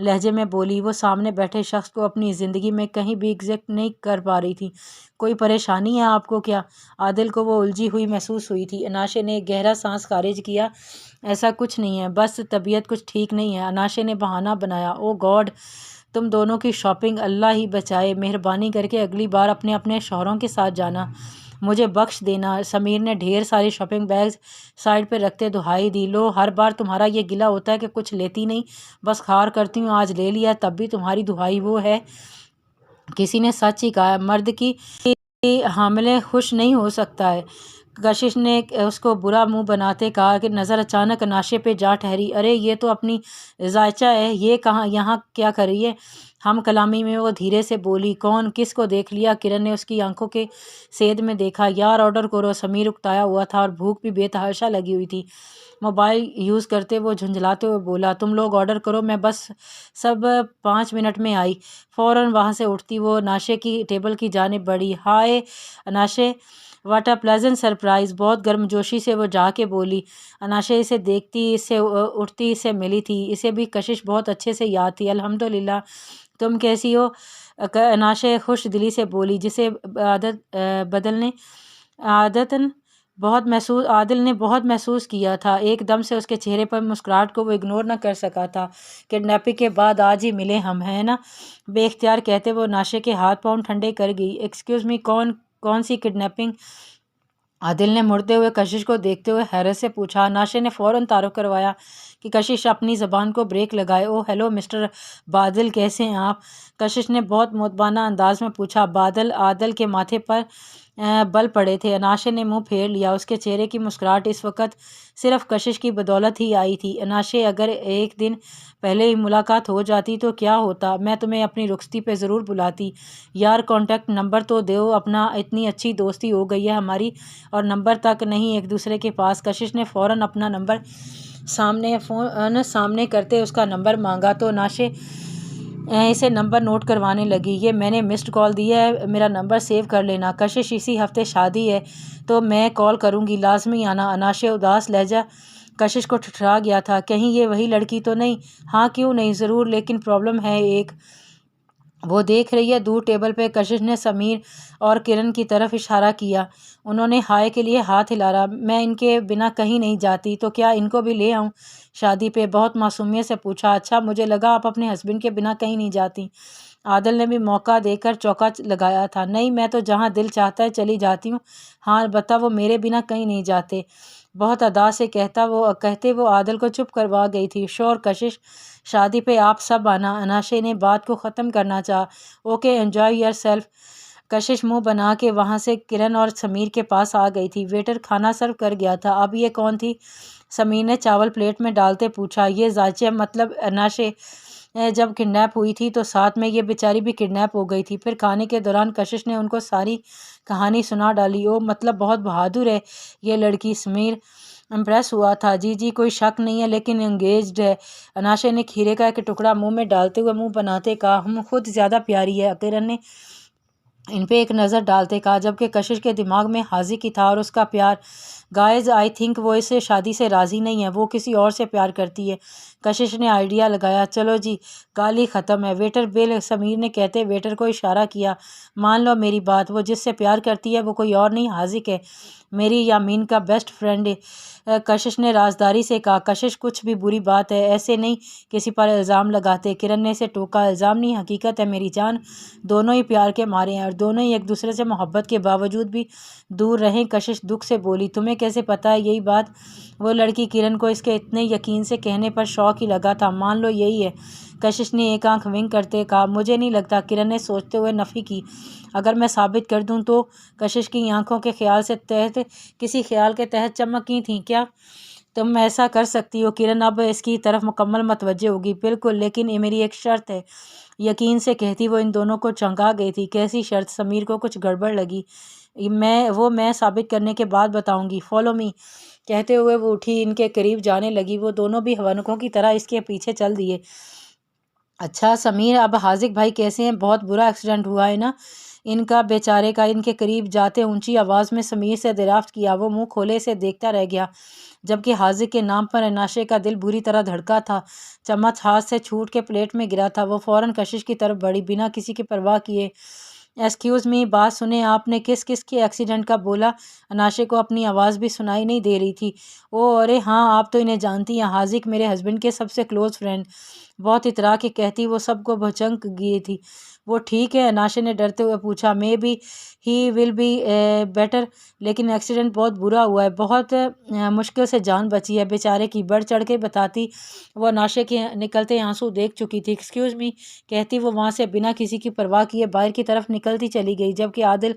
لہجے میں بولی۔ وہ سامنے بیٹھے شخص کو اپنی زندگی میں کہیں بھی ایگزیکٹ نہیں کر پا رہی تھی۔ کوئی پریشانی ہے آپ کو کیا؟ عادل کو وہ الجھی ہوئی محسوس ہوئی تھی۔ اناشے نے ایک گہرا سانس خارج کیا۔ ایسا کچھ نہیں ہے، بس طبیعت کچھ ٹھیک نہیں ہے۔ اناشے نے بہانہ بنایا۔ او گاڈ، تم دونوں کی شاپنگ اللہ ہی بچائے، مہربانی کر کے اگلی بار اپنے اپنے شوہروں کے ساتھ جانا، مجھے بخش دینا۔ سمیر نے ڈھیر ساری شاپنگ بیگز سائڈ پہ رکھتے دہائی دی۔ لو، ہر بار تمہارا یہ گلہ ہوتا ہے کہ کچھ لیتی نہیں، بس خار کرتی ہوں، آج لے لیا تب بھی تمہاری دہائی وہ ہے۔ کسی نے سچ ہی کہا ہے، مرد کی حاملے خوش نہیں ہو سکتا ہے۔ کشش نے اس کو برا منہ بناتے کہا کہ نظر اچانک اناشے پہ جا ٹھہری۔ ارے یہ تو اپنی ذائچہ ہے، یہ کہاں یہاں کیا کر رہی ہے؟ ہم کلامی میں وہ دھیرے سے بولی۔ کون؟ کس کو دیکھ لیا؟ کرن نے اس کی آنکھوں کے سید میں دیکھا۔ یار آرڈر کرو۔ سمیر اکتایا ہوا تھا اور بھوک بھی بے تحاشا لگی ہوئی تھی۔ موبائل یوز کرتے وہ جھنجھلاتے ہوئے بولا، تم لوگ آرڈر کرو، میں بس سب 5 منٹ میں آئی۔ فوراً وہاں سے اٹھتی وہ اناشے کی ٹیبل کی جانب بڑھی۔ ہائے اناشے، واٹ اے پلیزنٹ سرپرائز۔ بہت گرمجوشی سے وہ جا کے بولی۔ اناشے اسے دیکھتی، اس سے اٹھتی، اس سے ملی تھی، اسے بھی کشش بہت اچھے سے یاد تھی۔ الحمدللہ، تم کیسی ہو؟ اناشے خوش دلی سے بولی، جسے عادل نے بہت محسوس کیا تھا۔ ایک دم سے اس کے چہرے پر مسکراہٹ کو وہ اگنور نہ کر سکا تھا۔ کڈنیپنگ کے بعد آج ہی ملے ہم، ہیں نا؟ بے اختیار کہتے وہ اناشے کے ہاتھ پاؤں ٹھنڈے کر گئی۔ ایکسکیوز می، کون سی کڈنیپنگ؟ عادل نے مڑتے ہوئے کشش کو دیکھتے ہوئے حیرت سے پوچھا۔ اناشے نے فوراً تعارف کروایا کہ کشش اپنی زبان کو بریک لگائے۔ او ہیلو مسٹر بادل، کیسے ہیں آپ؟ کشش نے بہت مؤدبانہ انداز میں پوچھا۔ بادل؟ عادل کے ماتھے پر بل پڑے تھے۔ اناشے نے منہ پھیر لیا۔ اس کے چہرے کی مسکراہٹ اس وقت صرف کشش کی بدولت ہی آئی تھی۔ اناشے، اگر ایک دن پہلے ہی ملاقات ہو جاتی تو کیا ہوتا؟ میں تمہیں اپنی رخصتی پہ ضرور بلاتی۔ یار کانٹیکٹ نمبر تو دو اپنا، اتنی اچھی دوستی ہو گئی ہے ہماری اور نمبر تک نہیں ایک دوسرے کے پاس۔ کشش نے فوراً اپنا نمبر فون سامنے کرتے اس کا نمبر مانگا تو اناشے اسے نمبر نوٹ کروانے لگی۔ یہ میں نے مسڈ کال دی ہے، میرا نمبر سیو کر لینا۔ کشش، اسی ہفتے شادی ہے تو میں کال کروں گی، لازمی آنا۔ اناشے اداس لہجہ کشش کو ٹھٹھرا گیا تھا۔ کہیں یہ وہی لڑکی تو نہیں؟ ہاں کیوں نہیں، ضرور، لیکن پرابلم ہے ایک۔ وہ دیکھ رہی ہے دور ٹیبل پہ۔ کشش نے سمیر اور کرن کی طرف اشارہ کیا۔ انہوں نے ہائے کے لیے ہاتھ ہلایا۔ میں ان کے بنا کہیں نہیں جاتی، تو کیا ان کو بھی لے آؤں شادی پہ؟ بہت معصومیت سے پوچھا۔ اچھا، مجھے لگا آپ اپنے ہسبینڈ کے بنا کہیں نہیں جاتی۔ عادل نے بھی موقع دے کر چوکا لگایا تھا۔ نہیں، میں تو جہاں دل چاہتا ہے چلی جاتی ہوں، ہاں البتہ وہ میرے بنا کہیں نہیں جاتے، بہت ادا سے کہتے وہ عادل کو چپ کروا گئی تھی۔ شور کشش، شادی پہ آپ سب آنا۔ اناشے نے بات کو ختم کرنا چاہا۔ Okay, enjoy your self. کشش منہ بنا کے وہاں سے کرن اور سمیر کے پاس آ گئی تھی۔ ویٹر کھانا سرو کر گیا تھا۔ اب یہ کون تھی؟ سمیر نے چاول پلیٹ میں ڈالتے پوچھا۔ یہ ذائچہ، مطلب اناشے جب کڈنیپ ہوئی تھی تو ساتھ میں یہ بیچاری بھی کڈنیپ ہو گئی تھی۔ پھر کھانے کے دوران کشش نے ان کو ساری کہانی سنا ڈالی۔ او مطلب بہت بہادر ہے یہ لڑکی۔ سمیر امپریس ہوا تھا۔ جی کوئی شک نہیں ہے، لیکن انگیجڈ ہے۔ اناشے نے کھیرے کا ایک ٹکڑا منہ میں ڈالتے ہوئے منہ بناتے کہا۔ ہم خود زیادہ پیاری ہے۔ کرن نے ان پہ ایک نظر ڈالتے کہا، جبکہ کشش کے دماغ میں حاضی کی تھا اور اس کا پیار۔ گائز آئی تھنک وہ اس شادی سے راضی نہیں ہے، وہ کسی اور سے پیار کرتی ہے۔ کشش نے آئیڈیا لگایا۔ چلو جی، گالی ختم ہے، ویٹر بل۔ سمیر نے کہتے ویٹر کو اشارہ کیا۔ مان لو میری بات، وہ جس سے پیار کرتی ہے وہ کوئی اور نہیں، حاذق ہے، میری یامین کا بیسٹ فرینڈ۔ کشش نے رازداری سے کہا۔ کشش، کچھ بھی بری بات ہے، ایسے نہیں کسی پر الزام لگاتے۔ کرن نے اسے ٹوکا۔ الزام نہیں، حقیقت ہے میری جان، دونوں ہی پیار کے مارے ہیں اور دونوں ہی ایک دوسرے سے محبت کے باوجود بھی دور رہیں۔ کشش دکھ سے بولی۔ تمہیں کیسے پتہ ہے یہی بات؟ وہ لڑکی کرن کو اس کے اتنے یقین سے کہنے پر شوق ہی لگا تھا۔ مان لو یہی ہے۔ کشش نے ایک آنکھ ونک کرتے کہا۔ مجھے نہیں لگتا۔ کرن نے سوچتے ہوئے نفی کی۔ اگر میں ثابت کر دوں تو؟ کشش کی آنکھوں کے کسی خیال کے تحت چمکی تھیں۔ کیا تم ایسا کر سکتی ہو؟ کرن اب اس کی طرف مکمل متوجہ ہوگی۔ بالکل، لیکن یہ میری ایک شرط ہے، یقین سے کہتی وہ ان دونوں کو چونکا گئی تھی۔ کیسی شرط؟ سمیر کو کچھ گڑبڑ لگی۔ میں ثابت کرنے کے بعد بتاؤں گی، فالو می۔ کہتے ہوئے وہ اٹھی، ان کے قریب جانے لگی۔ وہ دونوں بھی حونکوں کی طرح اس کے پیچھے چل دیے۔ اچھا سمیر، اب حاذق بھائی کیسے ہیں؟ بہت برا ایکسیڈنٹ ہوا ہے نا؟ ان کا بیچارے کا ان کے قریب جاتے اونچی آواز میں سمیر سے دریافت کیا۔ وہ منہ کھولے سے دیکھتا رہ گیا، جبکہ حاذق کے نام پر اناشے کا دل بری طرح دھڑکا تھا۔ چمچ ہاتھ سے چھوٹ کے پلیٹ میں گرا تھا۔ وہ فوراً کشش کی طرف بڑھی، بنا کسی کی پرواہ کیے۔ ایکسکیوز می، بات سنیں، آپ نے کس کے ایکسیڈنٹ کا بولا؟ اناشے کو اپنی آواز بھی سنائی نہیں دے رہی تھی۔ او ارے ہاں، آپ تو انہیں جانتی ہیں، حاذق میرے ہسبینڈ کے سب سے کلوز فرینڈ۔ بہت اترا کے کہتی وہ سب کو بھچک گئی تھی۔ وہ ٹھیک ہے؟ اناشے نے ڈرتے ہوئے پوچھا۔ May be he will be better, لیکن ایکسیڈنٹ بہت برا ہوا ہے، بہت مشکل سے جان بچی ہے بیچارے کی، بڑھ چڑھ کے بتاتی وہ اناشے کے نکلتے آنسو دیکھ چکی تھی۔ ایکسکیوز می کہتی وہ وہاں سے بنا کسی کی پرواہ کیے باہر کی طرف نکلتی چلی گئی، جبکہ عادل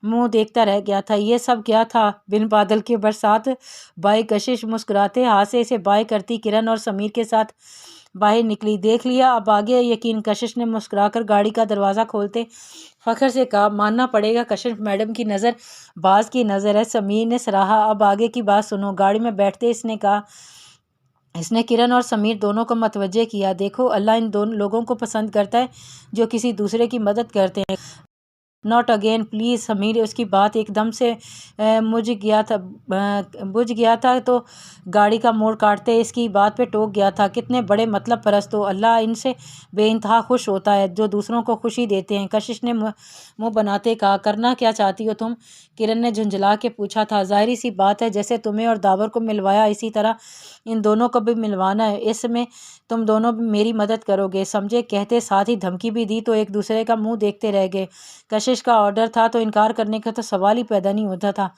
منہ دیکھتا رہ گیا تھا۔ یہ سب کیا تھا؟ بن بادل کی برسات بائی کشش مسکراتے ہاتھ سے اسے بائے کرتی کرن اور سمیر کے ساتھ باہر نکلی۔ دیکھ لیا اب آگے یقین؟ کشش نے مسکرا کر گاڑی کا دروازہ کھولتے فخر سے کہا۔ ماننا پڑے گا کشش میڈم کی نظر باز کی نظر ہے، سمیر نے سراہا۔ اب آگے کی بات سنو۔ گاڑی میں بیٹھتے اس نے کہا۔ اس نے کرن اور سمیر دونوں کو متوجہ کیا۔ دیکھو، اللہ ان دونوں لوگوں کو پسند کرتا ہے جو کسی دوسرے کی مدد کرتے ہیں۔ Not again please. سمیر اس کی بات ایک دم سے بجھ گیا تھا تو گاڑی کا موڑ کاٹتے اس کی بات پہ ٹوک گیا تھا۔ کتنے بڑے مطلب پرست ہو، اللہ ان سے بے انتہا خوش ہوتا ہے جو دوسروں کو خوشی دیتے ہیں۔ کشش نے منہ بناتے کہا۔ کرنا کیا چاہتی ہو تم؟ کرن نے جھنجھلا کے پوچھا تھا۔ ظاہری سی بات ہے، جیسے تمہیں اور داور کو ملوایا اسی طرح ان دونوں کو بھی ملوانا ہے۔ اس میں تم دونوں بھی میری مدد کرو گے، سمجھے؟ کہتے ساتھ ہی دھمکی بھی دی تو ایک دوسرے کا منہ دیکھتے رہ گئے۔ کشش کا آرڈر تھا تو انکار کرنے کا تو سوال ہی پیدا نہیں ہوتا تھا۔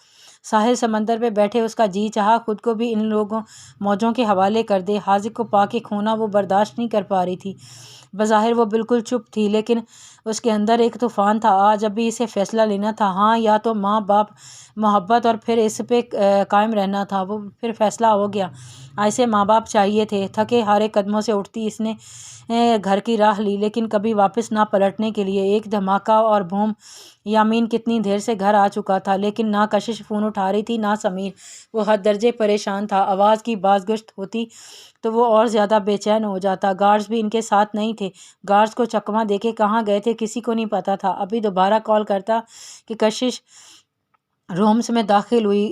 ساحل سمندر پہ بیٹھے اس کا جی چاہا خود کو بھی ان موجوں کے حوالے کر دے۔ حاذق کو پا کے کھونا وہ برداشت نہیں کر پا رہی تھی۔ بظاہر وہ بالکل چپ تھی، لیکن اس کے اندر ایک طوفان تھا۔ آج ابھی اسے فیصلہ لینا تھا، ہاں یا تو ماں باپ محبت اور پھر اس پہ قائم رہنا تھا۔ وہ پھر فیصلہ ہو گیا۔ ایسے ماں باپ چاہیے تھے۔ تھکے ہارے قدموں سے اٹھتی اس نے گھر کی راہ لی، لیکن کبھی واپس نہ پلٹنے کے لیے۔ ایک دھماکہ اور بوم۔ یامین کتنی دیر سے گھر آ چکا تھا، لیکن نہ کشش فون اٹھا رہی تھی نہ سمیر۔ وہ حد درجے پریشان تھا۔ آواز کی بازگشت ہوتی تو وہ اور زیادہ بے چین ہو جاتا۔ گارڈز بھی ان کے ساتھ نہیں تھے۔ گارڈز کو چکمہ دے کے کہاں گئے تھے کسی کو نہیں پتا تھا۔ ابھی دوبارہ کال کرتا کہ کشش رومز میں داخل ہوئی۔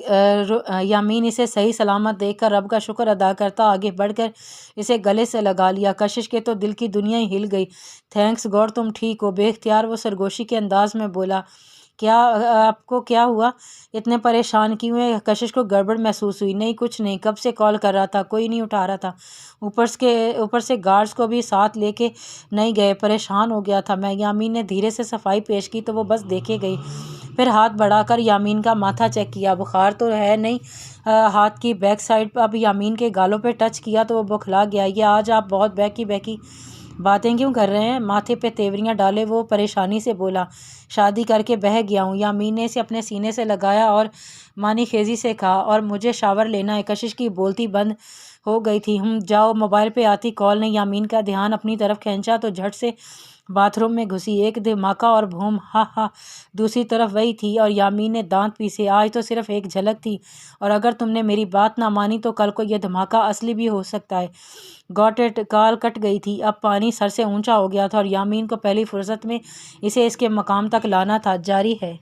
یامین اسے صحیح سلامت دیکھ کر رب کا شکر ادا کرتا آگے بڑھ کر اسے گلے سے لگا لیا۔ کشش کے تو دل کی دنیا ہی ہل گئی۔ تھینکس گاڈ تم ٹھیک ہو۔ بے اختیار وہ سرگوشی کے انداز میں بولا۔ کیا آپ کو کیا ہوا؟ اتنے پریشان کیوں ہیں؟ کشش کو گڑبڑ محسوس ہوئی۔ نہیں کچھ نہیں، کب سے کال کر رہا تھا، کوئی نہیں اٹھا رہا تھا، اوپر سے گارڈز کو بھی ساتھ لے کے نہیں گئے، پریشان ہو گیا تھا میں۔ یامین نے دھیرے سے صفائی پیش کی تو وہ بس دیکھے گئی، پھر ہاتھ بڑھا کر یامین کا ماتھا چیک کیا۔ بخار تو ہے نہیں؟ ہاتھ کی بیک سائڈ اب یامین کے گالوں پہ ٹچ کیا تو وہ بوکھلا گیا۔ یہ آج آپ بہت بہکی باتیں کیوں کر رہے ہیں؟ ماتھے پہ تیوریاں ڈالے وہ پریشانی سے بولا۔ شادی کر کے بہہ گیا ہوں۔ یامین نے اسے اپنے سینے سے لگایا اور معنی خیزی سے کہا، اور مجھے شاور لینا ہے۔ کشش کی بولتی بند ہو گئی تھی۔ جاؤ، موبائل پہ آتی کال نے یامین کا دھیان اپنی طرف کھینچا تو جھٹ سے باتھ روم میں گھسی۔ ایک دھماکہ اور بھوم، ہا ہا، دوسری طرف وہی تھی اور یامین نے دانت پیسے۔ آج تو صرف ایک جھلک تھی، اور اگر تم نے میری بات نہ مانی تو کل کو یہ دھماکہ اصلی بھی ہو سکتا ہے۔ Got it. کال کٹ گئی تھی۔ اب پانی سر سے اونچا ہو گیا تھا اور یامین کو پہلی فرصت میں اسے اس کے مقام تک لانا تھا۔ جاری ہے۔